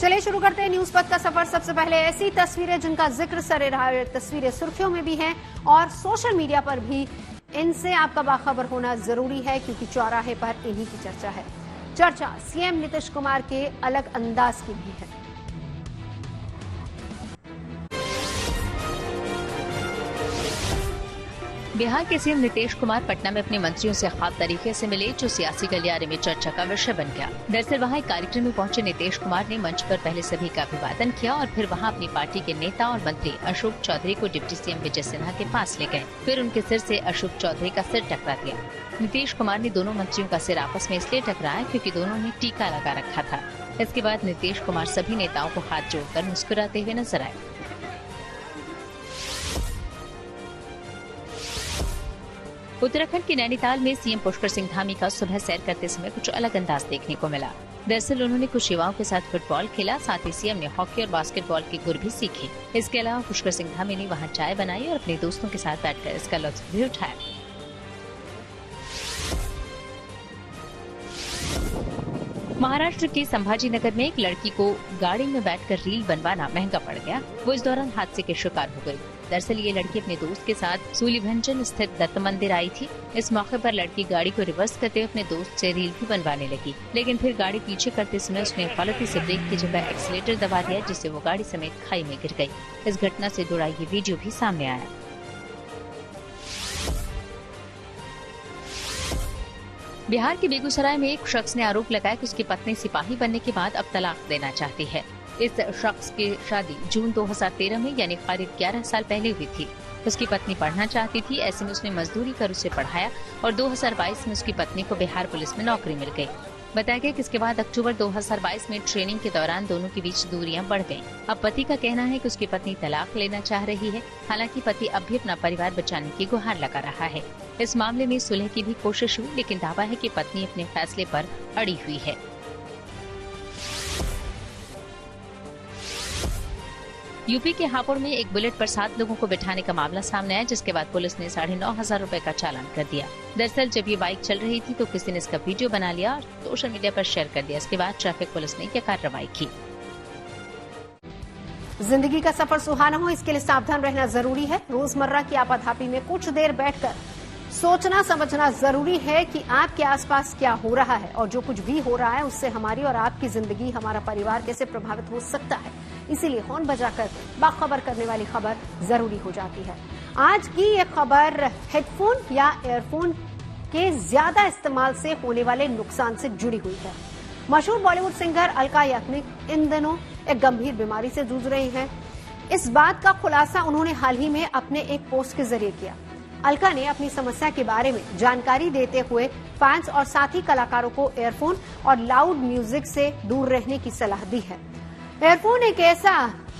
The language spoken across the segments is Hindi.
चलिए शुरू करते हैं न्यूज पथ का सफर। सबसे पहले ऐसी तस्वीरें जिनका जिक्र सरे रहा, तस्वीरें सुर्खियों में भी हैं और सोशल मीडिया पर भी। इनसे आपका बाखबर होना जरूरी है क्योंकि चौराहे पर इन्हीं की चर्चा है। चर्चा सीएम नीतीश कुमार के अलग अंदाज की भी है। बिहार के सीएम नीतीश कुमार पटना में अपने मंत्रियों से खास तरीके से मिले, जो सियासी गलियारे में चर्चा का विषय बन गया। दरअसल वहां एक कार्यक्रम में पहुंचे नीतीश कुमार ने मंच पर पहले सभी का अभिवादन किया और फिर वहां अपनी पार्टी के नेता और मंत्री अशोक चौधरी को डिप्टी सीएम विजय सिन्हा के पास ले गए। फिर उनके सिर से अशोक चौधरी का सिर टकरा दिया। नीतीश कुमार ने दोनों मंत्रियों का सिर आपस में इसलिए टकराया क्योंकि दोनों ने टीका लगा रखा था। इसके बाद नीतीश कुमार सभी नेताओं को हाथ जोड़कर मुस्कुराते हुए नजर आए। उत्तराखंड के नैनीताल में सीएम पुष्कर सिंह धामी का सुबह सैर करते समय कुछ अलग अंदाज देखने को मिला। दरअसल उन्होंने कुछ युवाओं के साथ फुटबॉल खेला, साथ ही सीएम ने हॉकी और बास्केटबॉल के गुर भी सीखे। इसके अलावा पुष्कर सिंह धामी ने वहां चाय बनाई और अपने दोस्तों के साथ बैठकर इसका लुत्फ भी उठाया। महाराष्ट्र के संभाजी नगर में एक लड़की को गाड़ी में बैठकर रील बनवाना महंगा पड़ गया। वो इस दौरान हादसे के शिकार हो गई। दरअसल ये लड़की अपने दोस्त के साथ सूलीभंजन स्थित दत्त मंदिर आई थी। इस मौके पर लड़की गाड़ी को रिवर्स करते हुए अपने दोस्त से रील भी बनवाने लगी, लेकिन फिर गाड़ी पीछे करते समय उसने गलती से ब्रेक की जगह एक्सीलेटर दबा दिया, जिससे वो गाड़ी समेत खाई में गिर गई। इस घटना से जुड़ा ये वीडियो भी सामने आया। बिहार के बेगूसराय में एक शख्स ने आरोप लगाया कि उसकी पत्नी सिपाही बनने के बाद अब तलाक देना चाहती है। इस शख्स की शादी जून 2013 में यानी करीब 11 साल पहले हुई थी। उसकी पत्नी पढ़ना चाहती थी, ऐसे में उसने मजदूरी कर उसे पढ़ाया और 2022 में उसकी पत्नी को बिहार पुलिस में नौकरी मिल गई। बताया गया कि इसके बाद अक्टूबर 2022 में ट्रेनिंग के दौरान दोनों के बीच दूरियां बढ़ गईं। अब पति का कहना है कि उसकी पत्नी तलाक लेना चाह रही है। हालांकि पति अब भी अपना परिवार बचाने की गुहार लगा रहा है। इस मामले में सुलह की भी कोशिश हुई, लेकिन दावा है कि पत्नी अपने फैसले पर अड़ी हुई है। यूपी के हापुड़ में एक बुलेट पर 7 लोगों को बिठाने का मामला सामने आया, जिसके बाद पुलिस ने 9,500 रुपए का चालान कर दिया। दरअसल जब ये बाइक चल रही थी तो किसी ने इसका वीडियो बना लिया और सोशल मीडिया पर शेयर कर दिया। इसके बाद ट्रैफिक पुलिस ने यह कार्रवाई की। जिंदगी का सफर सुहाना हो, इसके लिए सावधान रहना जरूरी है। रोजमर्रा की आपाधापी में कुछ देर बैठकर सोचना समझना जरूरी है कि आपके आसपास क्या हो रहा है और जो कुछ भी हो रहा है उससे हमारी और आपकी जिंदगी, हमारा परिवार कैसे प्रभावित हो सकता है। इसीलिए हॉर्न बजाकर बाखबर करने वाली खबर जरूरी हो जाती है। आज की ये खबर हेडफोन या एयरफोन के ज्यादा इस्तेमाल से होने वाले नुकसान से जुड़ी हुई है। मशहूर बॉलीवुड सिंगर अलका याग्निक इन दिनों एक गंभीर बीमारी से जूझ रही हैं। इस बात का खुलासा उन्होंने हाल ही में अपने एक पोस्ट के जरिए किया। अलका ने अपनी समस्या के बारे में जानकारी देते हुए फैंस और साथी कलाकारों को एयरफोन और लाउड म्यूजिक से दूर रहने की सलाह दी है। एयरफोन एक ऐसा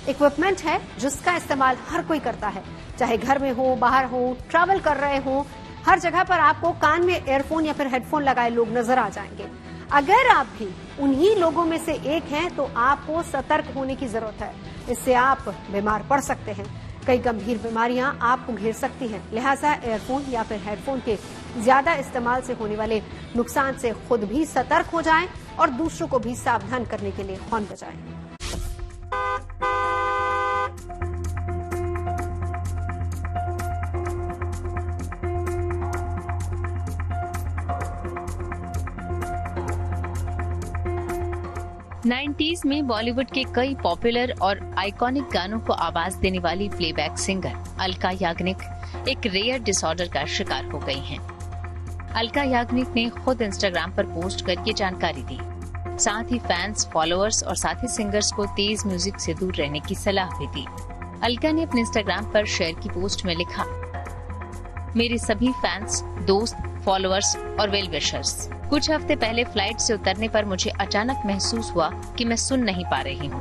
इक्विपमेंट है जिसका इस्तेमाल हर कोई करता है, चाहे घर में हो, बाहर हो, ट्रैवल कर रहे हो। हर जगह पर आपको कान में एयरफोन या फिर हेडफोन लगाए लोग नजर आ जाएंगे। अगर आप भी उन्हीं लोगों में से एक हैं तो आपको सतर्क होने की जरूरत है। इससे आप बीमार पड़ सकते हैं। कई गंभीर बीमारियां आपको घेर सकती हैं। लिहाजा एयरफोन या फिर हेडफोन के ज्यादा इस्तेमाल से होने वाले नुकसान से खुद भी सतर्क हो जाएं और दूसरों को भी सावधान करने के लिए हॉर्न बजाएं। 90s में बॉलीवुड के कई पॉपुलर और आइकॉनिक गानों को आवाज देने वाली प्लेबैक सिंगर अलका याग्निक एक रेयर डिसऑर्डर का शिकार हो गई हैं। अलका याग्निक ने खुद इंस्टाग्राम पर पोस्ट कर ये जानकारी दी। साथ ही फैंस, फॉलोअर्स और साथी सिंगर्स को तेज म्यूजिक से दूर रहने की सलाह भी दी। अलका ने अपने इंस्टाग्राम पर शेयर की पोस्ट में लिखा, मेरे सभी फैंस, दोस्त, फॉलोअर्स और वेल विशर्स, कुछ हफ्ते पहले फ्लाइट से उतरने पर मुझे अचानक महसूस हुआ कि मैं सुन नहीं पा रही हूँ।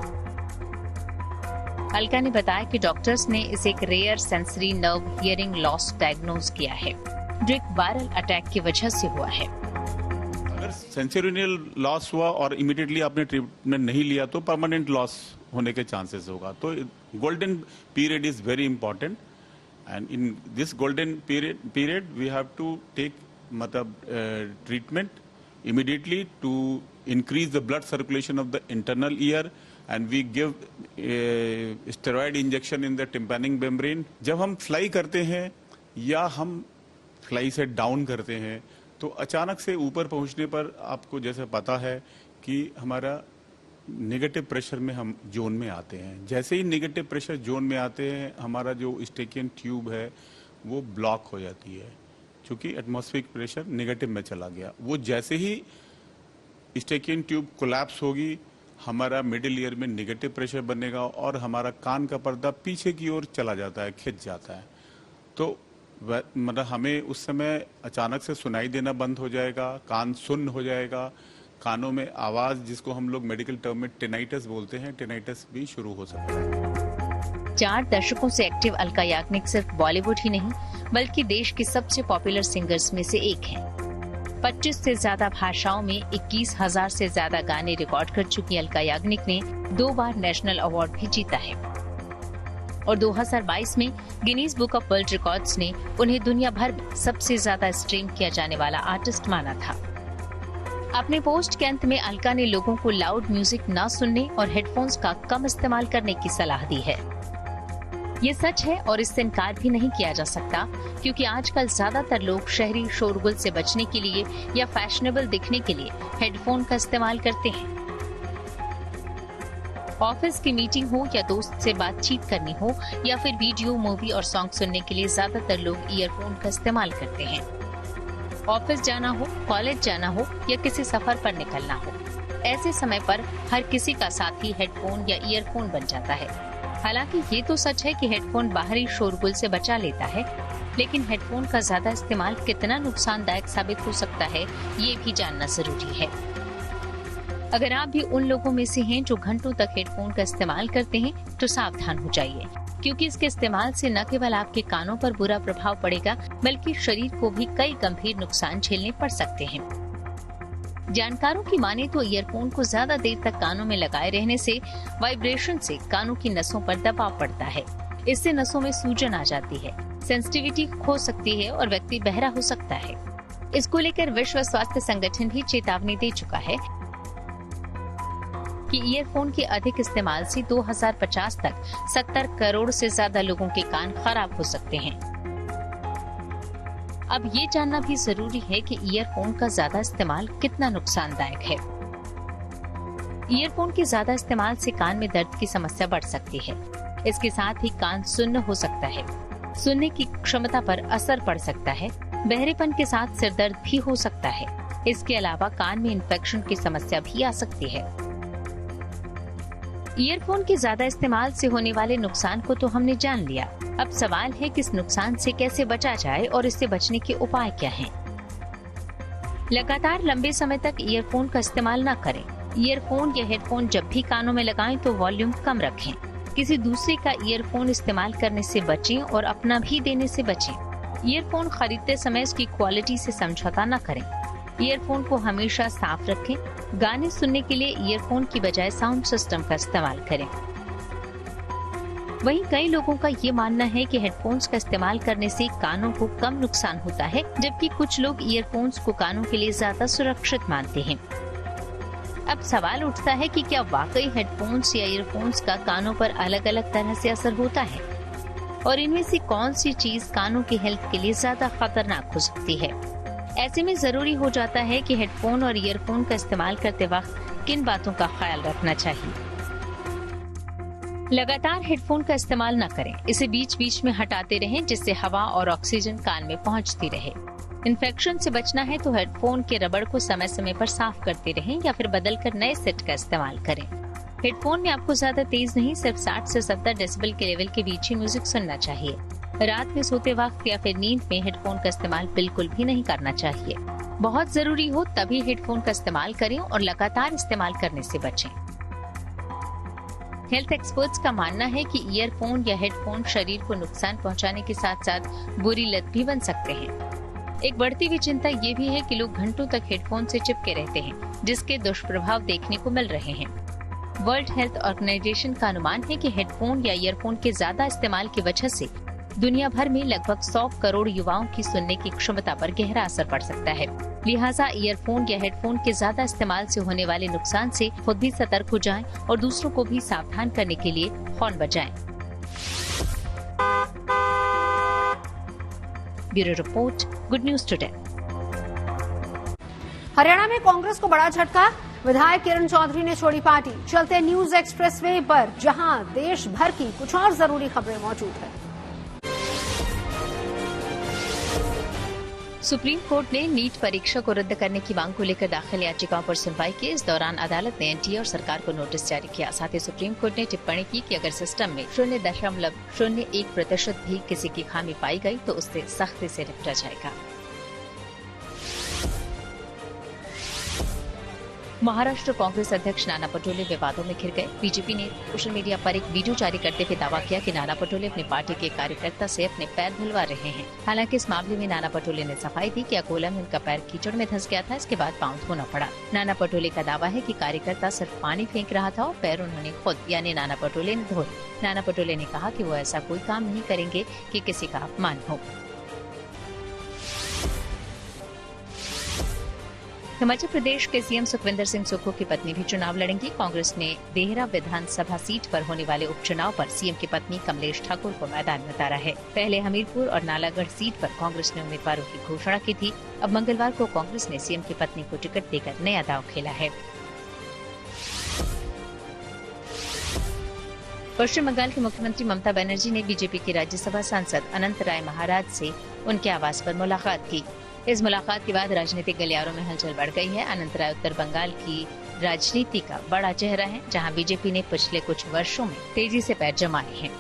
अलका ने बताया कि डॉक्टर्स ने इसे एक rare sensory nerve hearing loss diagnose किया है, जो एक वायरल अटैक की वजह से हुआ है। अगर सेंसोरियल लॉस हुआ और इमीडिएटली आपने ट्रीटमेंट नहीं लिया तो परमानेंट लॉस होने के चांसेस होगा। तो golden period is very important and in this golden period we have to take treatment immediately to increase the blood circulation of the internal ear and we give steroid injection in the tympanic membrane. जब हम फ्लाई करते हैं या हम फ्लाई से डाउन करते हैं तो अचानक से ऊपर पहुंचने पर आपको जैसे पता है कि हमारा नेगेटिव प्रेशर में हम जोन में आते हैं। जैसे ही नेगेटिव प्रेशर जोन में आते हैं हमारा जो स्टेकियन ट्यूब है वो ब्लॉक हो जाती है, क्योंकि एटमॉस्फेरिक प्रेशर नेगेटिव में चला गया। वो जैसे ही स्टेकियन ट्यूब कोलैप्स होगी हमारा मिडिल ईयर में नेगेटिव प्रेशर बनेगा और हमारा कान का पर्दा पीछे की ओर चला जाता है, खिंच जाता है। तो मतलब हमें उस समय अचानक से सुनाई देना बंद हो जाएगा, कान सुन्न हो जाएगा, कानों में आवाज जिसको हम लोग मेडिकल टर्म में टिनाइटस बोलते हैं, टिनाइटस भी शुरू हो सकता है। 4 दशकों से एक्टिव अलका याग्निक सिर्फ बॉलीवुड ही नहीं बल्कि देश की सबसे पॉपुलर सिंगर्स में से एक हैं। 25 से ज्यादा भाषाओं में 21,000 से ज्यादा गाने रिकॉर्ड कर चुकी अलका याग्निक ने 2 बार नेशनल अवार्ड भी जीता है और 2022 में Guinness book of world records ने उन्हें दुनिया भर में सबसे ज्यादा स्ट्रीम किया जाने वाला आर्टिस्ट माना था। अपने पोस्ट के अंत में अलका ने लोगों को लाउड म्यूजिक न सुनने और हेडफोन्स का कम इस्तेमाल करने की सलाह दी है। ये सच है और इससे इनकार भी नहीं किया जा सकता, क्योंकि आजकल ज्यादातर लोग शहरी शोरगुल से बचने के लिए या फैशनेबल दिखने के लिए हेडफोन का इस्तेमाल करते हैं। ऑफिस की मीटिंग हो या दोस्त से बातचीत करनी हो या फिर वीडियो, मूवी और सॉन्ग सुनने के लिए ज्यादातर लोग ईयरफोन का इस्तेमाल करते हैं। ऑफिस जाना हो, कॉलेज जाना हो या किसी सफर पर निकलना हो, ऐसे समय पर हर किसी का साथी हेडफोन या ईयरफोन बन जाता है। हालांकि ये तो सच है कि हेडफोन बाहरी शोरगुल से बचा लेता है, लेकिन हेडफोन का ज्यादा इस्तेमाल कितना नुकसानदायक साबित हो सकता है ये भी जानना जरूरी है। अगर आप भी उन लोगों में से हैं जो घंटों तक हेडफोन का इस्तेमाल करते हैं तो सावधान हो जाइए, क्योंकि इसके इस्तेमाल से न केवल आपके कानों पर बुरा प्रभाव पड़ेगा बल्कि शरीर को भी कई गंभीर नुकसान झेलने पड़ सकते हैं। जानकारों की माने तो ईयरफोन को ज्यादा देर तक कानों में लगाए रहने से वाइब्रेशन से कानों की नसों पर दबाव पड़ता है। इससे नसों में सूजन आ जाती है, सेंसिटिविटी खो सकती है और व्यक्ति बहरा हो सकता है। इसको लेकर विश्व स्वास्थ्य संगठन भी चेतावनी दे चुका है कि ईयरफोन के अधिक इस्तेमाल से 2050 तक 70 करोड़ से ज्यादा लोगों के कान खराब हो सकते हैं। अब ये जानना भी जरूरी है कि ईयरफोन का ज्यादा इस्तेमाल कितना नुकसानदायक है। ईयरफोन के ज्यादा इस्तेमाल से कान में दर्द की समस्या बढ़ सकती है। इसके साथ ही कान सुन्न हो सकता है, सुनने की क्षमता पर असर पड़ सकता है, बहरेपन के साथ सिर दर्द भी हो सकता है। इसके अलावा कान में इन्फेक्शन की समस्या भी आ सकती है। ईयरफोन के ज्यादा इस्तेमाल से होने वाले नुकसान को तो हमने जान लिया। अब सवाल है कि इस नुकसान से कैसे बचा जाए और इससे बचने के उपाय क्या हैं? लगातार लंबे समय तक ईयरफोन का इस्तेमाल न करें। ईयरफोन या हेडफोन जब भी कानों में लगाएं तो वॉल्यूम कम रखें। किसी दूसरे का ईयरफोन इस्तेमाल करने से बचें और अपना भी देने से बचें। ईयरफोन खरीदते समय इसकी क्वालिटी से समझौता न करें। ईयरफोन को हमेशा साफ रखें। गाने सुनने के लिए ईयरफोन की बजाय साउंड सिस्टम का इस्तेमाल करें। वहीं कई लोगों का ये मानना है कि हेडफोन्स का इस्तेमाल करने से कानों को कम नुकसान होता है, जबकि कुछ लोग ईयरफोन्स को कानों के लिए ज्यादा सुरक्षित मानते हैं। अब सवाल उठता है कि क्या वाकई हेडफोन्स या ईयरफोन्स का कानों पर अलग अलग तरह से असर होता है और इनमें से कौन सी चीज कानों की हेल्थ के लिए ज्यादा खतरनाक हो सकती है। ऐसे में जरूरी हो जाता है कि हेडफोन और ईयरफोन का इस्तेमाल करते वक्त किन बातों का ख्याल रखना चाहिए। लगातार हेडफोन का इस्तेमाल न करें। इसे बीच बीच में हटाते रहें, जिससे हवा और ऑक्सीजन कान में पहुंचती रहे। इन्फेक्शन से बचना है तो हेडफोन के रबड़ को समय समय पर साफ करते रहें या फिर बदलकर नए सेट का इस्तेमाल करें। हेडफोन में आपको ज्यादा तेज नहीं, सिर्फ 60 से 70 डेसिबल के लेवल के बीच ही म्यूजिक सुनना चाहिए। रात में सोते वक्त या फिर नींद में हेडफोन का इस्तेमाल बिल्कुल भी नहीं करना चाहिए। बहुत जरूरी हो तभी हेडफोन का इस्तेमाल करें और लगातार इस्तेमाल करने से बचें। हेल्थ एक्सपर्ट्स का मानना है कि ईयरफोन या हेडफोन शरीर को नुकसान पहुंचाने के साथ साथ बुरी लत भी बन सकते हैं। एक बढ़ती हुई चिंता ये भी है कि लोग घंटों तक हेडफोन से चिपके रहते हैं, जिसके दुष्प्रभाव देखने को मिल रहे हैं। वर्ल्ड हेल्थ ऑर्गेनाइजेशन का अनुमान है कि हेडफोन या ईयरफोन के ज्यादा इस्तेमाल की वजह से दुनिया भर में लगभग 100 करोड़ युवाओं की सुनने की क्षमता पर गहरा असर पड़ सकता है। लिहाजा ईयरफोन या हेडफोन के ज्यादा इस्तेमाल से होने वाले नुकसान से खुद भी सतर्क हो जाएं और दूसरों को भी सावधान करने के लिए हॉर्न बजाएं। Bureau report, good news today. Haryana में कांग्रेस को बड़ा झटका, विधायक किरण चौधरी ने छोड़ी पार्टी। चलते न्यूज एक्सप्रेसवे पर जहां देश भर की कुछ और जरूरी खबरें मौजूद है। सुप्रीम कोर्ट ने नीट परीक्षा को रद्द करने की मांग को लेकर दाखिल याचिकाओं पर सुनवाई की। इस दौरान अदालत ने एनटीए और सरकार को नोटिस जारी किया। साथ ही सुप्रीम कोर्ट ने टिप्पणी की कि अगर सिस्टम में 0.01% भी किसी की खामी पाई गई तो उससे सख्ती से निपटा जाएगा। महाराष्ट्र कांग्रेस अध्यक्ष नाना पटोले विवादों में घिर गए। बीजेपी ने सोशल मीडिया पर एक वीडियो जारी करते हुए दावा किया कि नाना पटोले अपनी पार्टी के कार्यकर्ता से अपने पैर धुलवा रहे हैं। हालांकि इस मामले में नाना पटोले ने सफाई दी कि अकोला में उनका पैर कीचड़ में धंस गया था, इसके बाद पांव धोना पड़ा। नाना पटोले का दावा है कि कार्यकर्ता सिर्फ पानी फेंक रहा था और पैर उन्होंने खुद यानी नाना पटोले ने धोए। नाना पटोले ने कहा कि वो ऐसा कोई काम नहीं करेंगे कि किसी का अपमान हो। हिमाचल प्रदेश के सीएम सुखविंदर सिंह सुक्खू की पत्नी भी चुनाव लड़ेंगी। कांग्रेस ने देहरा विधानसभा सीट पर होने वाले उपचुनाव पर सीएम की पत्नी कमलेश ठाकुर को मैदान में उतारा है। पहले हमीरपुर और नालागढ़ सीट पर कांग्रेस ने उम्मीदवारों की घोषणा की थी। अब मंगलवार को कांग्रेस ने सीएम की पत्नी को टिकट देकर नया दांव खेला है। पश्चिम बंगाल की मुख्यमंत्री ममता बनर्जी ने बीजेपी के राज्यसभा सांसद अनंत राय महाराज से उनके आवास पर मुलाकात की। इस मुलाकात के बाद राजनीतिक गलियारों में हलचल बढ़ गई है। अनंत राय उत्तर बंगाल की राजनीति का बड़ा चेहरा है, जहां बीजेपी ने पिछले कुछ वर्षों में तेजी से पैर जमाए हैं।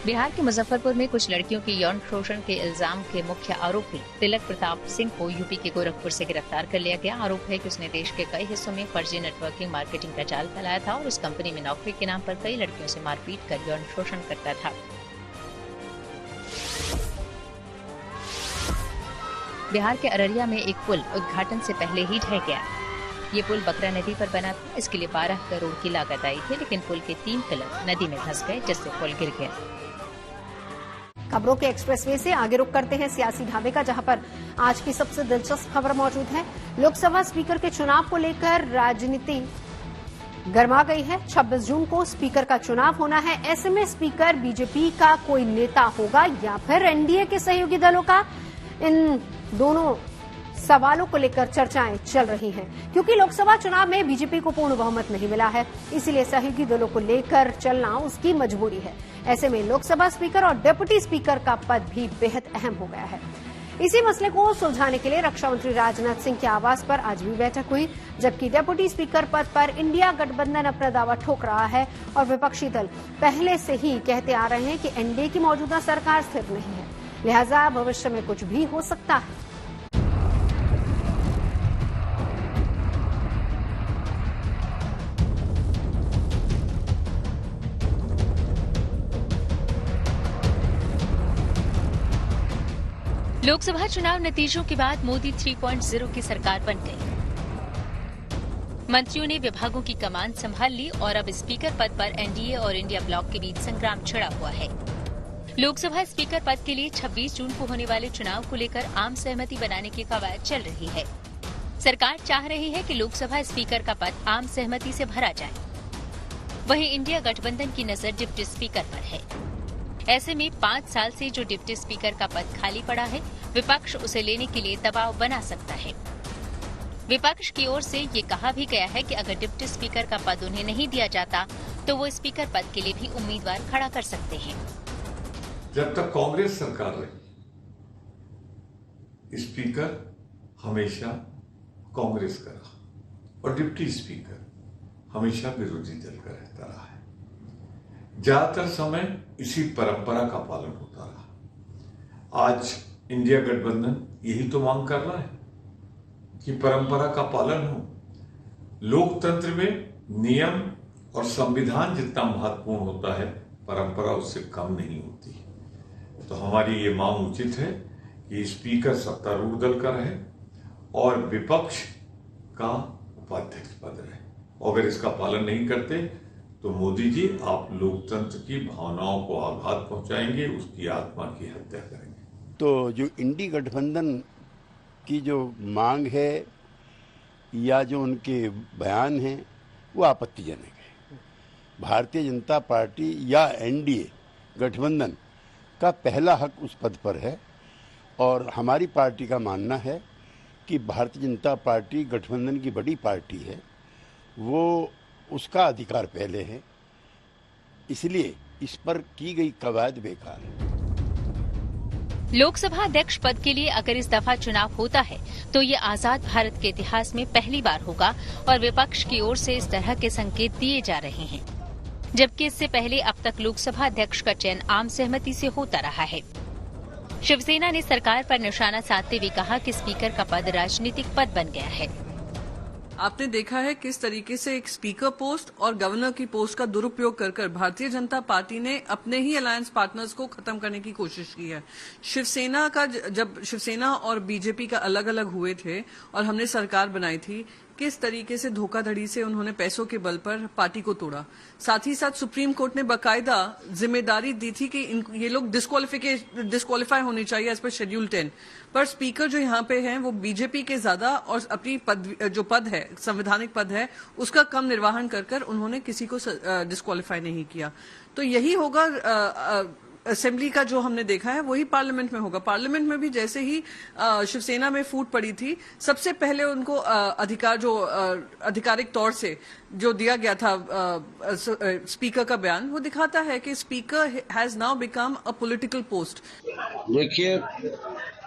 बिहार के मुजफ्फरपुर में कुछ लड़कियों के यौन शोषण के इल्जाम के मुख्य आरोपी तिलक प्रताप सिंह को यूपी के गोरखपुर से गिरफ्तार कर लिया गया। आरोप है कि उसने देश के कई हिस्सों में फर्जी नेटवर्किंग मार्केटिंग का जाल फैलाया था और उस कंपनी में नौकरी के नाम पर कई लड़कियों से मारपीट कर यौन शोषण करता था। बिहार के अररिया में एक पुल उद्घाटन से पहले ही ढह गया। ये पुल बकरा नदी पर बना था। इसके लिए 12 करोड़ की लागत आई थी, लेकिन पुल के 3 पिलर नदी में धंस गए, जिससे पुल गिर गया। खबरों के एक्सप्रेसवे से आगे रुख करते हैं सियासी ढाबे का, जहां पर आज की सबसे दिलचस्प खबर मौजूद है। लोकसभा स्पीकर के चुनाव को लेकर राजनीति गर्मा गई है। 26 जून को स्पीकर का चुनाव होना है। ऐसे में स्पीकर बीजेपी का कोई नेता होगा या फिर एनडीए के सहयोगी दलों का, इन दोनों सवालों को लेकर चर्चाएं चल रही हैं। क्योंकि लोकसभा चुनाव में बीजेपी को पूर्ण बहुमत नहीं मिला है, इसीलिए सहयोगी दलों को लेकर चलना उसकी मजबूरी है। ऐसे में लोकसभा स्पीकर और डिप्टी स्पीकर का पद भी बेहद अहम हो गया है। इसी मसले को सुलझाने के लिए रक्षा मंत्री राजनाथ सिंह के आवास पर आज भी बैठक हुई, जबकि डिप्टी स्पीकर पद पर इंडिया गठबंधन अपना दावा ठोक रहा है और विपक्षी दल पहले से ही कहते आ रहे हैं कि एनडीए की मौजूदा सरकार स्थिर नहीं है, लिहाजा भविष्य में कुछ भी हो सकता है। लोकसभा चुनाव नतीजों के बाद मोदी 3.0 की सरकार बन गई। मंत्रियों ने विभागों की कमान संभाल ली और अब स्पीकर पद पर एनडीए और इंडिया ब्लॉक के बीच संग्राम छिड़ा हुआ है। लोकसभा स्पीकर पद के लिए 26 जून को होने वाले चुनाव को लेकर आम सहमति बनाने की कवायद चल रही है। सरकार चाह रही है कि लोकसभा स्पीकर का पद आम सहमति से भरा जाए। वहीं इंडिया गठबंधन की नजर डिप्टी स्पीकर पर है। ऐसे में 5 साल से जो डिप्टी स्पीकर का पद खाली पड़ा है, विपक्ष उसे लेने के लिए दबाव बना सकता है। विपक्ष की ओर से ये कहा भी गया है कि अगर डिप्टी स्पीकर का पद उन्हें नहीं दिया जाता तो वो स्पीकर पद के लिए भी उम्मीदवार खड़ा कर सकते हैं। जब तक कांग्रेस सरकार रही, स्पीकर हमेशा कांग्रेस का रहा और डिप्टी स्पीकर हमेशा विरोधी दल का रहता रहा है। ज्यादातर समय इसी परंपरा का पालन होता रहा। आज इंडिया गठबंधन यही तो मांग कर रहा है कि परंपरा का पालन हो। लोकतंत्र में नियम और संविधान जितना महत्वपूर्ण होता है, परंपरा उससे कम नहीं होती। तो हमारी ये मांग उचित है कि स्पीकर सत्तारूढ़ दल का रहे और विपक्ष का उपाध्यक्ष पद रहे। अगर इसका पालन नहीं करते तो मोदी जी आप लोकतंत्र की भावनाओं को आघात पहुंचाएंगे, उसकी आत्मा की हत्या करेंगे। तो जो इंडी गठबंधन की जो मांग है या जो उनके बयान हैं वो आपत्तिजनक है। भारतीय जनता पार्टी या एनडीए गठबंधन का पहला हक उस पद पर है और हमारी पार्टी का मानना है कि भारतीय जनता पार्टी गठबंधन की बड़ी पार्टी है, वो उसका अधिकार पहले है, इसलिए इस पर की गई कवायद बेकार है। लोकसभा अध्यक्ष पद के लिए अगर इस दफा चुनाव होता है तो ये आजाद भारत के इतिहास में पहली बार होगा और विपक्ष की ओर से इस तरह के संकेत दिए जा रहे हैं, जबकि इससे पहले अब तक लोकसभा अध्यक्ष का चयन आम सहमति से होता रहा है। शिवसेना ने सरकार पर निशाना साधते हुए कहा कि स्पीकर का पद राजनीतिक पद बन गया है। आपने देखा है किस तरीके से एक स्पीकर पोस्ट और गवर्नर की पोस्ट का दुरुपयोग कर भारतीय जनता पार्टी ने अपने ही अलायंस पार्टनर्स को खत्म करने की कोशिश की है। शिवसेना का जब शिवसेना और बीजेपी का अलग अलग हुए थे और हमने सरकार बनाई थी, किस तरीके से धोखाधड़ी से उन्होंने पैसों के बल पर पार्टी को तोड़ा। साथ ही साथ सुप्रीम कोर्ट ने बाकायदा जिम्मेदारी दी थी कि ये लोग डिस्क्वालीफाई होने चाहिए एज पर शेड्यूल 10, पर स्पीकर जो यहाँ पे हैं वो बीजेपी के ज्यादा और अपनी जो पद है, संवैधानिक पद है, उसका कम निर्वहन कर उन्होंने किसी को डिस्क्वालीफाई नहीं किया। तो यही होगा असेंबली का जो हमने देखा है वही पार्लियामेंट में होगा। पार्लियामेंट में भी जैसे ही शिवसेना में फूट पड़ी थी, सबसे पहले उनको आधिकारिक तौर से जो दिया गया था स्पीकर का बयान, वो दिखाता है कि speaker has now become a political post. देखिए,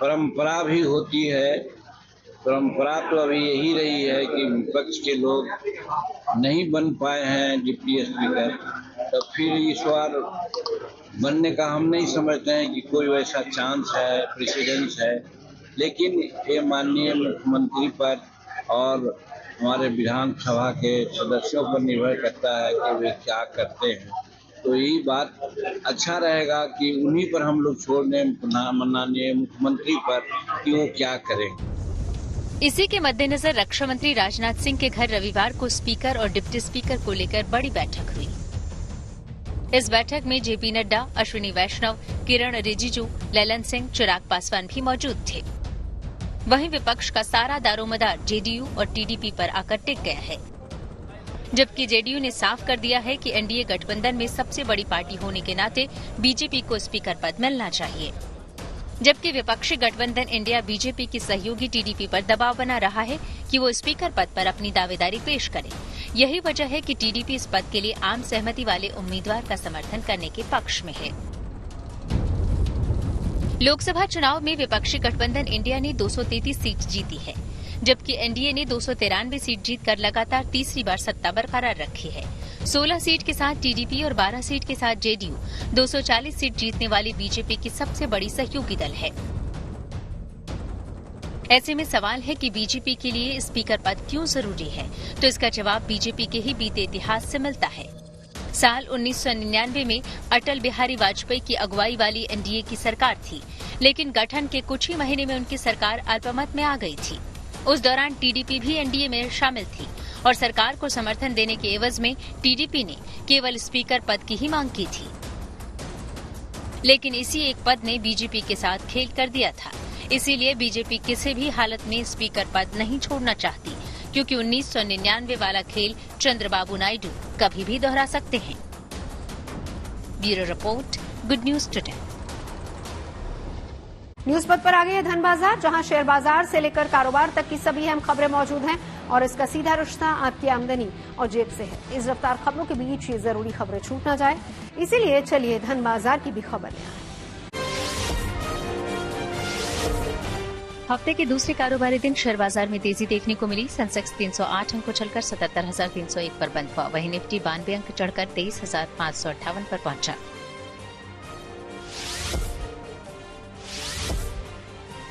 परंपरा भी होती है, परंपरा तो अभी यही रही है कि विपक्ष के लोग नहीं बन पाए हैं डिप्टी स्पीकर, तो फिर इस बार बनने का हम नहीं समझते हैं कि कोई वैसा चांस है, प्रेसिडेंस है, लेकिन ये माननीय मुख्यमंत्री पर और हमारे विधानसभा के सदस्यों पर निर्भर करता है कि वे क्या करते हैं। तो यही बात अच्छा रहेगा कि उन्हीं पर हम लोग छोड़ दें, माननीय मुख्यमंत्री पर, कि वो क्या करें। इसी के मद्देनजर रक्षा मंत्री राजनाथ सिंह के घर रविवार को स्पीकर और डिप्टी स्पीकर को लेकर बड़ी बैठक हुई। इस बैठक में जेपी नड्डा, अश्विनी वैष्णव, किरण रिजिजू, ललन सिंह, चिराग पासवान भी मौजूद थे। वहीं विपक्ष का सारा दारोमदार जेडीयू और टीडीपी पर आकर टिक गया है, जबकि जेडीयू ने साफ कर दिया है कि एनडीए गठबंधन में सबसे बड़ी पार्टी होने के नाते बीजेपी को स्पीकर पद मिलना चाहिए, जबकि विपक्षी गठबंधन इंडिया बीजेपी की सहयोगी टीडीपी पर दबाव बना रहा है कि वो स्पीकर पद पर अपनी दावेदारी पेश करे। यही वजह है कि टीडीपी इस पद के लिए आम सहमति वाले उम्मीदवार का समर्थन करने के पक्ष में है। लोकसभा चुनाव में विपक्षी गठबंधन इंडिया ने 233 सीट जीती है, जबकि एनडीए ने 293 सीट जीतकर लगातार तीसरी बार सत्ता बरकरार रखी है। 16 सीट के साथ टीडीपी और 12 सीट के साथ जेडीयू 240 सीट जीतने वाली बीजेपी की सबसे बड़ी सहयोगी दल है। ऐसे में सवाल है कि बीजेपी के लिए स्पीकर पद क्यों जरूरी है, तो इसका जवाब बीजेपी के ही बीते इतिहास से मिलता है। साल 1999 में अटल बिहारी वाजपेयी की अगुवाई वाली एनडीए की सरकार थी, लेकिन गठन के कुछ ही महीने में उनकी सरकार अल्पमत में आ गई थी। उस दौरान टीडीपी भी एनडीए में शामिल थी और सरकार को समर्थन देने के एवज में टीडीपी ने केवल स्पीकर पद की ही मांग की थी, लेकिन इसी एक पद ने बीजेपी के साथ खेल कर दिया था। इसीलिए बीजेपी किसी भी हालत में स्पीकर पद नहीं छोड़ना चाहती, क्योंकि 1999 वाला खेल चंद्रबाबू नायडू कभी भी दोहरा सकते हैं। Bureau report, good news today. News पद पर आ गई है धन बाजार, जहां शेयर बाजार से लेकर कारोबार तक की सभी अहम खबरें मौजूद हैं और इसका सीधा रिश्ता आपकी आमदनी और जेब से है। इस रफ्तार खबरों के बीच ये जरूरी खबरें छूट न जाए, इसीलिए चलिए धन बाजार की भी खबर ले आए। हफ्ते के दूसरे कारोबारी दिन शेयर बाजार में तेजी देखने को मिली। सेंसेक्स 308 अंक उछलकर 77,301 पर बंद हुआ। वहीं निफ्टी 92 अंक चढ़कर 23,558 पर पहुंचा।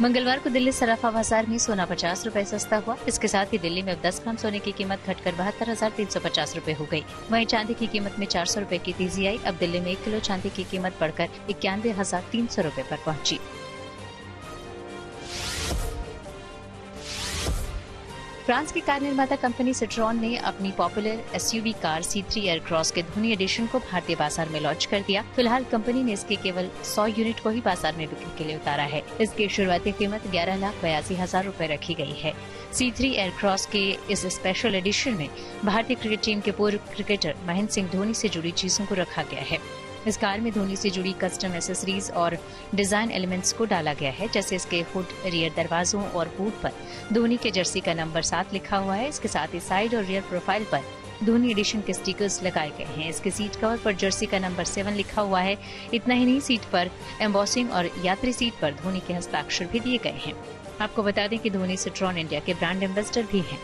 मंगलवार को दिल्ली सराफा बाजार में सोना 50 रुपए सस्ता हुआ। इसके साथ ही दिल्ली में अब 10 ग्राम सोने की कीमत घटकर 72,350 रुपए हो गई। वहीं चांदी की कीमत में 400 रुपए की तेजी आई। अब दिल्ली में 1 किलो चांदी की कीमत बढ़कर 91,300 रुपए पर पहुंची। फ्रांस की कार निर्माता कंपनी सिट्रॉन ने अपनी popular SUV car C3 Aircross के धोनी एडिशन को भारतीय बाजार में लॉन्च कर दिया। फिलहाल कंपनी ने इसके केवल 100 यूनिट को ही बाजार में बिक्री के लिए उतारा है। इसकी शुरुआती कीमत 11,82,000 रूपए रखी गई है। C3 एयरक्रॉस के इस स्पेशल एडिशन में भारतीय क्रिकेट टीम के पूर्व क्रिकेटर महेंद्र सिंह धोनी से जुड़ी चीजों को रखा गया है। इस कार में धोनी से जुड़ी कस्टम एसेसरीज और डिजाइन एलिमेंट्स को डाला गया है, जैसे इसके हुड, रियर दरवाजों और बूट पर धोनी के जर्सी का नंबर 7 लिखा हुआ है। इसके साथ ही साइड और रियर प्रोफाइल पर धोनी एडिशन के स्टिकर्स लगाए गए हैं। इसके सीट कवर पर जर्सी का नंबर 7 लिखा हुआ है। इतना ही नहीं, सीट पर एम्बॉसिंग और यात्री सीट पर धोनी के हस्ताक्षर भी दिए गए हैं। आपको बता दें कि धोनी सिट्रॉन इंडिया के ब्रांड एम्बेसडर भी हैं।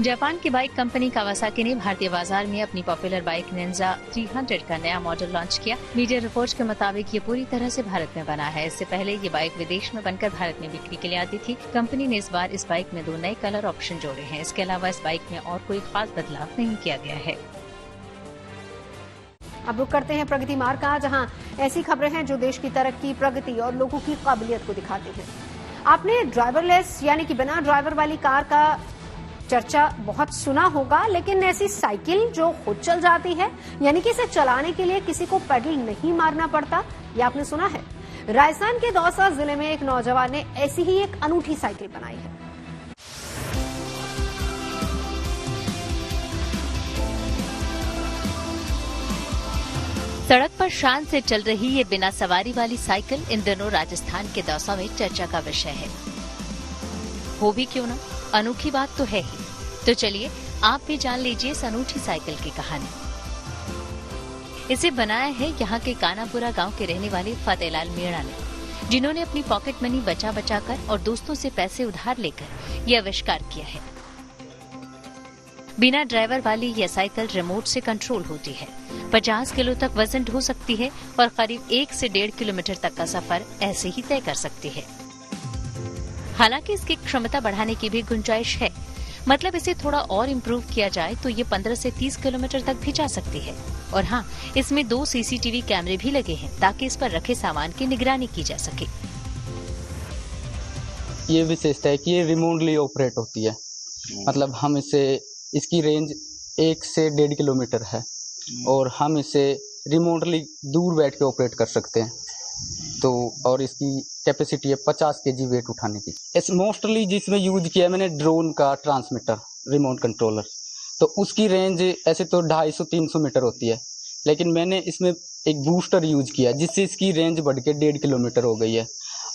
जापान की बाइक कंपनी कावासाकी ने भारतीय बाजार में अपनी पॉपुलर बाइक निंजा 300 का नया मॉडल लॉन्च किया। मीडिया रिपोर्ट्स के मुताबिक ये पूरी तरह से भारत में बना है। इससे पहले ये बाइक विदेश में बनकर भारत में बिक्री के लिए आती थी। कंपनी ने इस बार इस बाइक में 2 नए कलर ऑप्शन जोड़े हैं। इसके अलावा इस बाइक में और कोई खास बदलाव नहीं किया गया है। अब रुक करते हैं प्रगति मार्ग का, जहां ऐसी खबरें हैं जो देश की तरक्की, प्रगति और लोगों की काबिलियत को दिखाती हैं। आपने ड्राइवरलेस यानी कि बिना ड्राइवर वाली कार का चर्चा बहुत सुना होगा, लेकिन ऐसी साइकिल जो खुद चल जाती है, यानी कि इसे चलाने के लिए किसी को पेडल नहीं मारना पड़ता, ये आपने सुना है। राजस्थान के दौसा जिले में एक नौजवान ने ऐसी ही एक अनूठी साइकिल बनाई है। सड़क पर शान से चल रही ये बिना सवारी वाली साइकिल इन दिनों राजस्थान के दौसा में चर्चा का विषय है। हो भी क्यों ना, अनोखी बात तो है ही। तो चलिए आप भी जान लीजिए इस अनूठी साइकिल की कहानी। इसे बनाया है यहाँ के कानापुरा गांव के रहने वाले फतेहलाल मीणा ने, जिन्होंने अपनी पॉकेट मनी बचा बचा कर और दोस्तों से पैसे उधार लेकर यह आविष्कार किया है। बिना ड्राइवर वाली यह साइकिल रिमोट से कंट्रोल होती है। 50 किलो तक वजन ढो सकती है और करीब 1 से 1.5 किलोमीटर तक का सफर ऐसे ही तय कर सकती है। हालांकि इसकी क्षमता बढ़ाने की भी गुंजाइश है। मतलब इसे थोड़ा और इम्प्रूव किया जाए तो ये 15 से 30 किलोमीटर तक भी जा सकती है। और हाँ, इसमें 2 CCTV कैमरे भी लगे हैं ताकि इस पर रखे सामान की निगरानी की जा सके। ये विशेषता है कि ये रिमोटली ऑपरेट होती है। मतलब हम इसकी रेंज 1 से 1.5 किलोमीटर है और हम इसे रिमोटली दूर बैठ के ऑपरेट कर सकते हैं। तो और इसकी कैपेसिटी है 50 kg वेट उठाने की। इस मोस्टली जिसमें यूज किया है मैंने ड्रोन का ट्रांसमीटर, रिमोट कंट्रोलर, तो उसकी रेंज ऐसे तो 250-300 मीटर होती है, लेकिन मैंने इसमें एक बूस्टर यूज किया जिससे इसकी रेंज बढ़ के 1.5 किलोमीटर हो गई है।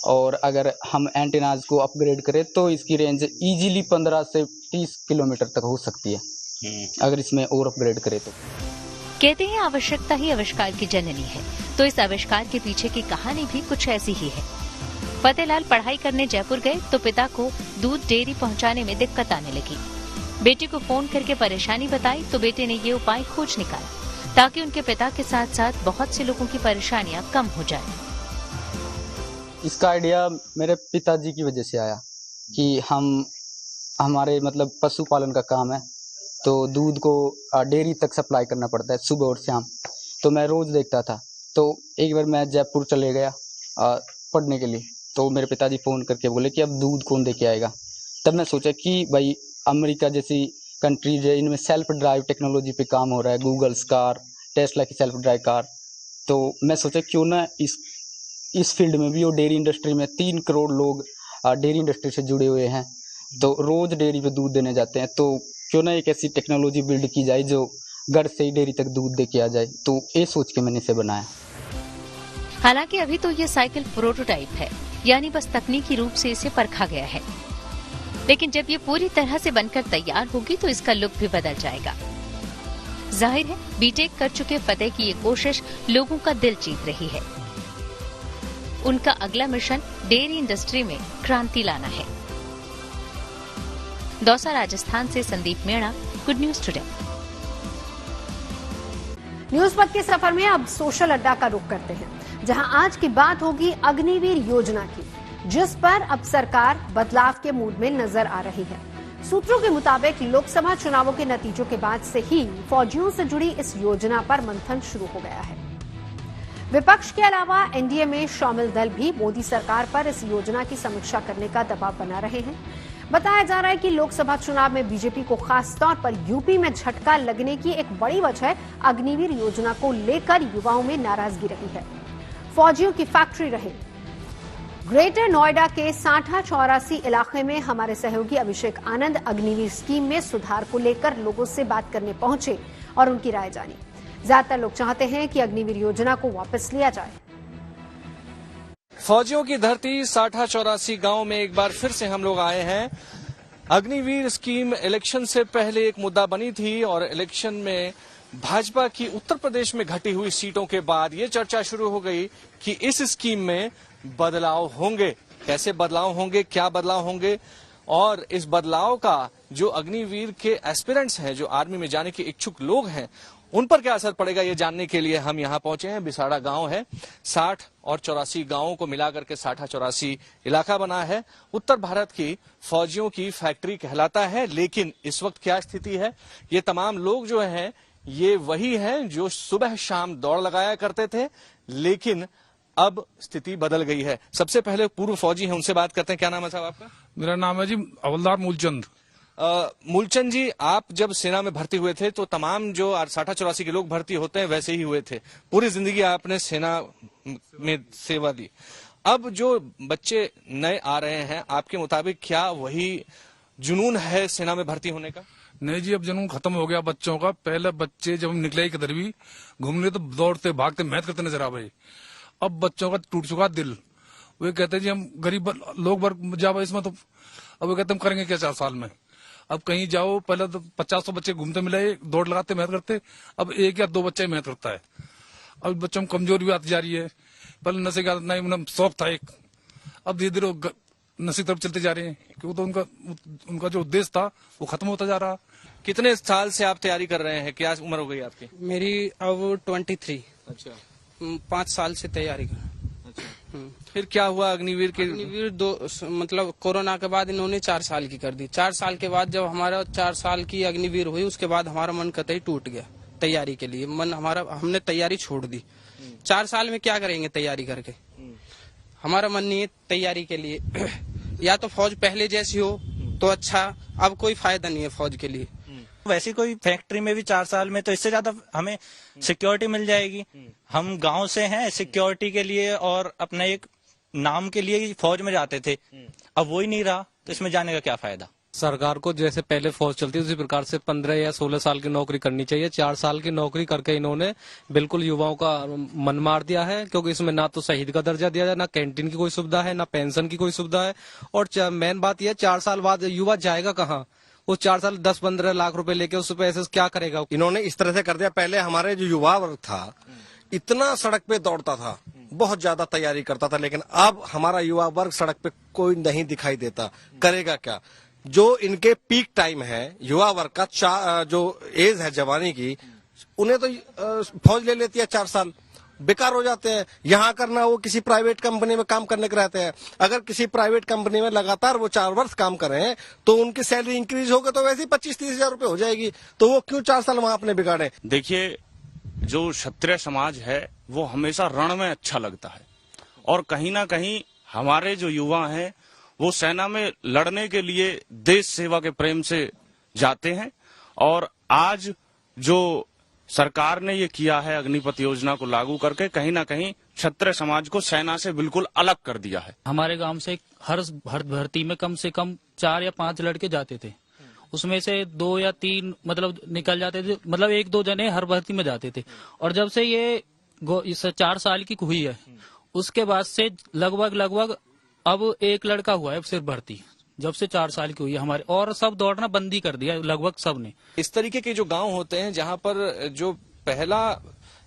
और अगर हम एंटीनाज को अपग्रेड करें तो इसकी रेंज इजीली 15 से 30 किलोमीटर तक हो सकती है अगर इसमें और अपग्रेड करें तो। कहते हैं आवश्यकता ही आविष्कार की जननी है, तो इस आविष्कार के पीछे की कहानी भी कुछ ऐसी ही है। फतेहलाल पढ़ाई करने जयपुर गए तो पिता को दूध डेयरी पहुंचाने में दिक्कत आने लगी। बेटे को फोन करके परेशानी बताई तो बेटे ने ये उपाय खोज निकाला ताकि उनके पिता के साथ साथ बहुत से लोगों की परेशानियां कम हो जाए। इसका आइडिया मेरे पिताजी की वजह से आया कि हमारे मतलब पशुपालन का काम है, तो दूध को डेयरी तक सप्लाई करना पड़ता है सुबह और शाम। तो मैं रोज देखता था। तो एक बार मैं जयपुर चले गया पढ़ने के लिए, तो मेरे पिताजी फ़ोन करके बोले कि अब दूध कौन दे के आएगा। तब मैं सोचा कि भाई अमेरिका जैसी कंट्रीज है, इनमें सेल्फ ड्राइव टेक्नोलॉजी पे काम हो रहा है, गूगल्स कार, टेस्ला की सेल्फ ड्राइव कार। तो मैं सोचा क्यों ना इस फील्ड में भी, और डेयरी इंडस्ट्री में 3 करोड़ लोग डेयरी इंडस्ट्री से जुड़े हुए हैं, तो रोज डेयरी पे दूध देने जाते हैं, तो क्यों ना एक ऐसी टेक्नोलॉजी बिल्ड की जाए जो घर से ही डेयरी तक दूध दे के आ जाए। तो ये सोच के मैंने इसे बनाया। हालांकि अभी तो ये साइकिल प्रोटोटाइप है, यानी बस तकनीकी रूप से इसे परखा गया है, लेकिन जब ये पूरी तरह से बनकर तैयार होगी तो इसका लुक भी बदल जाएगा। जाहिर है बीटेक कर चुके फतेह की ये कोशिश लोगों का दिल जीत रही है। उनका अगला मिशन डेयरी इंडस्ट्री में क्रांति लाना है। दौसा राजस्थान से Sandeep Meena, good news today. News पथ के सफर में अब सोशल अड्डा का रुख करते हैं, जहां आज की बात होगी अग्निवीर योजना की, जिस पर अब सरकार बदलाव के मूड में नजर आ रही है। सूत्रों के मुताबिक लोकसभा चुनावों के नतीजों के बाद से ही फौजियों से जुड़ी इस योजना पर मंथन शुरू हो गया है। विपक्ष के अलावा एनडीए में शामिल दल भी मोदी सरकार पर इस योजना की समीक्षा करने का दबाव बना रहे हैं। बताया जा रहा है कि लोकसभा चुनाव में बीजेपी को खास तौर पर यूपी में झटका लगने की एक बड़ी वजह अग्निवीर योजना को लेकर युवाओं में नाराजगी रही है। फौजियों की फैक्ट्री रहे ग्रेटर नोएडा के साठा चौरासी इलाके में हमारे सहयोगी अभिषेक आनंद अग्निवीर स्कीम में सुधार को लेकर लोगों से बात करने पहुंचे और उनकी राय जानी। ज्यादातर लोग चाहते हैं कि अग्निवीर योजना को वापस लिया जाए। फौजियों की धरती साठा चौरासी गांव में एक बार फिर से हम लोग आए हैं। अग्निवीर स्कीम इलेक्शन से पहले एक मुद्दा बनी थी और इलेक्शन में भाजपा की उत्तर प्रदेश में घटी हुई सीटों के बाद ये चर्चा शुरू हो गई कि इस स्कीम में बदलाव होंगे। कैसे बदलाव होंगे, क्या बदलाव होंगे और इस बदलाव का जो अग्निवीर के एस्पिरेंट्स हैं, जो आर्मी में जाने के इच्छुक लोग हैं, उन पर क्या असर पड़ेगा ये जानने के लिए हम यहाँ पहुंचे हैं। बिसाड़ा गांव है, 60 और 84 गांवों को मिलाकर के साठा 84 इलाका बना है। उत्तर भारत की फौजियों की फैक्ट्री कहलाता है। लेकिन इस वक्त क्या स्थिति है, ये तमाम लोग जो हैं ये वही हैं जो सुबह शाम दौड़ लगाया करते थे, लेकिन अब स्थिति बदल गई है। सबसे पहले पूर्व फौजी हैं, उनसे बात करते हैं। क्या नाम है साहब आपका? मेरा नाम है जी हवलदार मूलचंद। मूलचंद जी, आप जब सेना में भर्ती हुए थे तो तमाम जो साठा 84 के लोग भर्ती होते हैं वैसे ही हुए थे। पूरी जिंदगी आपने सेना में सेवा दी। अब जो बच्चे नए आ रहे हैं, आपके मुताबिक क्या वही जुनून है सेना में भर्ती होने का? नहीं जी, अब जुनून खत्म हो गया बच्चों का। पहले बच्चे जब हम निकले किधर भी घूमने तो दौड़ते भागते मेहनत करते नजर आ गए। अब बच्चों का टूट चुका दिल। वे कहते हैं जी हम गरीब लोग वर्ग जाओ इसमें, तो अब वे कहते हम करेंगे क्या 4 साल में। अब कहीं जाओ, पहले तो 50 बच्चे घूमते मिले, दौड़ लगाते मेहनत करते, अब 1 या 2 बच्चे मेहनत करता है। अब बच्चों में कमजोरी भी आती जा रही है। पहले नशे का नहीं शौक था एक, अब धीरे धीरे नशे की तरफ चलते जा रहे हैं, क्योंकि तो उनका जो उद्देश्य था वो खत्म होता जा रहा। कितने साल से आप तैयारी कर रहे हैं, क्या उम्र हो गई आपकी? मेरी अब 23। अच्छा, 5 साल से तैयारी कर। फिर क्या हुआ अग्निवीर के? अग्निवीर मतलब कोरोना के बाद इन्होंने 4 साल की कर दी। 4 साल के बाद जब हमारा 4 साल की अग्निवीर हुई, उसके बाद हमारा मन कतई टूट गया तैयारी के लिए। हमने तैयारी छोड़ दी। 4 साल में क्या करेंगे तैयारी करके? हमारा मन नहीं है तैयारी के लिए। या तो फौज पहले जैसी हो तो अच्छा, अब कोई फायदा नहीं है फौज के लिए। वैसे कोई फैक्ट्री में भी 4 साल में तो इससे ज्यादा हमें सिक्योरिटी मिल जाएगी। हम गांव से हैं, सिक्योरिटी के लिए और अपना एक नाम के लिए फौज में जाते थे, अब वो ही नहीं रहा, तो इसमें जाने का क्या फायदा? सरकार को जैसे पहले फौज चलती उसी प्रकार से 15 या 16 साल की नौकरी करनी चाहिए। 4 साल की नौकरी करके इन्होंने बिल्कुल युवाओं का मन मार दिया है, क्योंकि इसमें ना तो शहीद का दर्जा दिया जाए, ना कैंटीन की कोई सुविधा है, ना पेंशन की कोई सुविधा है। और मेन बात यह 4 साल बाद युवा जाएगा कहाँ? वो 4 साल 10-15 लाख रुपए लेके उस पैसे से क्या करेगा? इन्होंने इस तरह से कर दिया। पहले हमारे जो युवा वर्ग था इतना सड़क पे दौड़ता था, बहुत ज्यादा तैयारी करता था, लेकिन अब हमारा युवा वर्ग सड़क पे कोई नहीं दिखाई देता। करेगा क्या? जो इनके पीक टाइम है युवा वर्ग का, जो एज है जवानी की, उन्हें तो फौज ले लेती है। 4 साल बेकार हो जाते हैं। यहाँ करना वो किसी प्राइवेट कंपनी में काम करने के रहते हैं। अगर किसी प्राइवेट कंपनी में लगातार वो 4 वर्ष काम करें तो उनकी सैलरी इंक्रीज होगा तो वैसे ही 25-30 हजार रुपए हो जाएगी। तो वो क्यों 4 साल वहां अपने बिगाड़े? देखिए, जो क्षत्रिय समाज है वो हमेशा रण में अच्छा लगता है, और कहीं ना कहीं हमारे जो युवा हैं वो सेना में लड़ने के लिए देश सेवा के प्रेम से जाते हैं। और आज जो सरकार ने ये किया है अग्निपथ योजना को लागू करके, कहीं ना कहीं क्षत्रिय समाज को सेना से बिल्कुल अलग कर दिया है। हमारे गांव से हर भर्ती में कम से कम 4 या 5 लड़के जाते थे, उसमें से 2 या 3 मतलब निकल जाते थे, मतलब 1-2 जने हर भर्ती में जाते थे। और जब से ये 4 साल की हुई है उसके बाद से लगभग अब 1 लड़का हुआ है सिर्फ भर्ती, जब से 4 साल की हुई है हमारे, और सब दौड़ना बंद ही कर दिया लगभग सब ने। इस तरीके के जो गांव होते हैं जहां पर जो पहला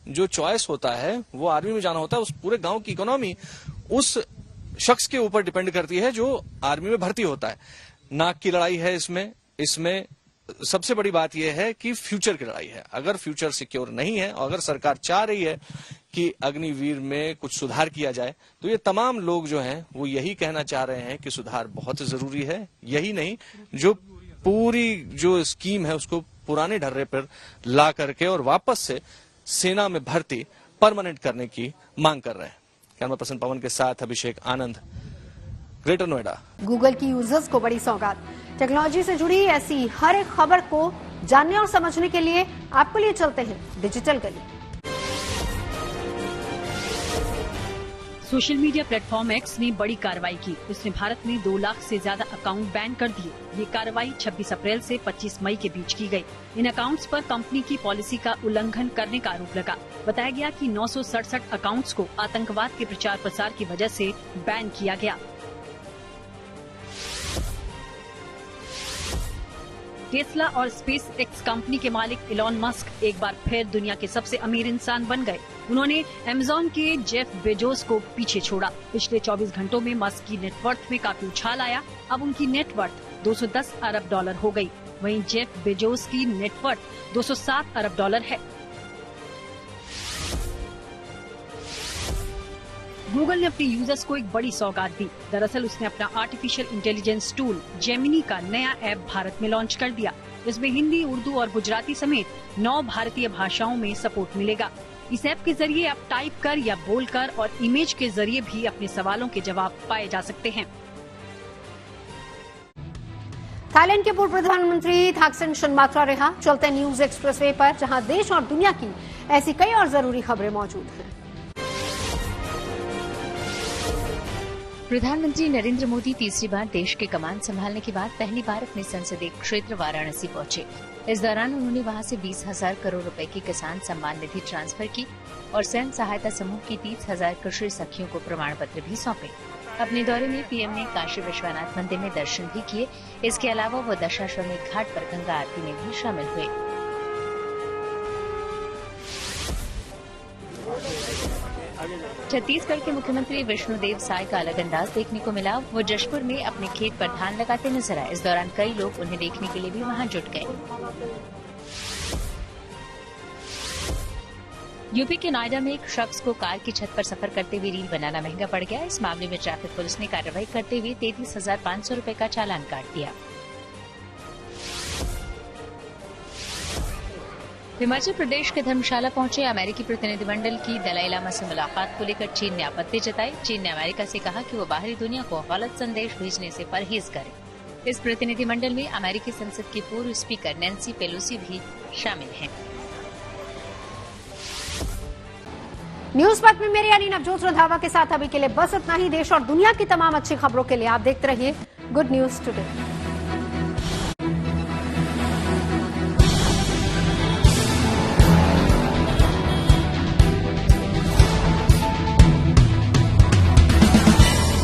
जो चॉइस होता है वो आर्मी में जाना होता है, उस पूरे गांव की इकोनॉमी उस शख्स के ऊपर डिपेंड करती है जो आर्मी में भर्ती होता है। नाक की लड़ाई है इसमें सबसे बड़ी बात यह है कि फ्यूचर की लड़ाई है। अगर फ्यूचर सिक्योर नहीं है और अगर सरकार चाह रही है कि अग्निवीर में कुछ सुधार किया जाए, तो ये तमाम लोग जो हैं वो यही कहना चाह रहे हैं कि सुधार बहुत जरूरी है। यही नहीं, जो पूरी जो स्कीम है उसको पुराने ढर्रे पर ला करके और वापस से सेना में भर्ती परमानेंट करने की मांग कर रहे हैं। कैमरा पर्सन पवन के साथ अभिषेक आनंद, ग्रेटर नोएडा। गूगल की यूजर्स को बड़ी सौगात। टेक्नोलॉजी से जुड़ी ऐसी हर एक खबर को जानने और समझने के लिए आपके लिए चलते हैं डिजिटल गली। सोशल मीडिया प्लेटफॉर्म एक्स ने बड़ी कार्रवाई की। उसने भारत में 2 लाख से ज्यादा अकाउंट बैन कर दिए। ये कार्रवाई 26 अप्रैल से 25 मई के बीच की गई। इन अकाउंट्स पर कंपनी की पॉलिसी का उल्लंघन करने का आरोप लगा। बताया गया कि 967 अकाउंट्स को आतंकवाद के प्रचार प्रसार की वजह से बैन किया गया। टेस्ला और स्पेस एक्स कंपनी के मालिक इलॉन मस्क एक बार फिर दुनिया के सबसे अमीर इंसान बन गए। उन्होंने अमेज़न के जेफ बेजोस को पीछे छोड़ा। पिछले 24 घंटों में मस्क की नेटवर्थ में काफी उछाल आया। अब उनकी नेटवर्थ 210 अरब डॉलर हो गई। वहीं जेफ बेजोस की नेटवर्थ 207 अरब डॉलर है। गूगल ने अपने यूजर्स को एक बड़ी सौगात दी। दरअसल उसने अपना आर्टिफिशियल इंटेलिजेंस टूल जेमिनी का नया ऐप भारत में लॉन्च कर दिया। इसमें हिंदी, उर्दू और गुजराती समेत 9 भारतीय भाषाओं में सपोर्ट मिलेगा। इस ऐप के जरिए आप टाइप कर या बोलकर और इमेज के जरिए भी अपने सवालों के जवाब पाए जा सकते हैं। थाईलैंड के पूर्व प्रधानमंत्री थाकसिन शिनवात्रा रिहा। चलते न्यूज एक्सप्रेसवे पर, जहां देश और दुनिया की ऐसी कई और जरूरी खबरें मौजूद हैं। प्रधानमंत्री नरेंद्र मोदी तीसरी बार देश के कमान संभालने के बाद पहली बार अपने संसदीय क्षेत्र वाराणसी पहुंचे। इस दौरान उन्होंने वहां से 20,000 करोड़ रुपए की किसान सम्मान निधि ट्रांसफर की और स्वयं सहायता समूह की 30,000 कृषि सखियों को प्रमाण पत्र भी सौंपे। अपने दौरे में पीएम ने काशी विश्वनाथ मंदिर में दर्शन भी किए। इसके अलावा वो दशाश्वमेध घाट पर गंगा आरती में भी शामिल हुए। छत्तीसगढ़ के मुख्यमंत्री विष्णुदेव साय का अलग अंदाज देखने को मिला। वो जशपुर में अपने खेत पर धान लगाते नजर आए। इस दौरान कई लोग उन्हें देखने के लिए भी वहां जुट गए। यूपी के नोएडा में एक शख्स को कार की छत पर सफर करते हुए रील बनाना महंगा पड़ गया। इस मामले में ट्रैफिक पुलिस ने कार्रवाई करते हुए 33,500 रुपए का चालान काट दिया। हिमाचल प्रदेश के धर्मशाला पहुंचे अमेरिकी प्रतिनिधिमंडल की दलाई लामा से मुलाकात को लेकर चीन ने आपत्ति जताई। चीन ने अमेरिका से कहा कि वो बाहरी दुनिया को गलत संदेश भेजने से परहेज करे। इस प्रतिनिधिमंडल में अमेरिकी संसद की पूर्व स्पीकर नैन्सी पेलोसी भी शामिल हैं। न्यूज पथ में मेरे यानी नवजोत रंधावा के साथ अभी के लिए बस इतना ही। देश और दुनिया की तमाम अच्छी खबरों के लिए आप देखते रहिए गुड न्यूज टुडे।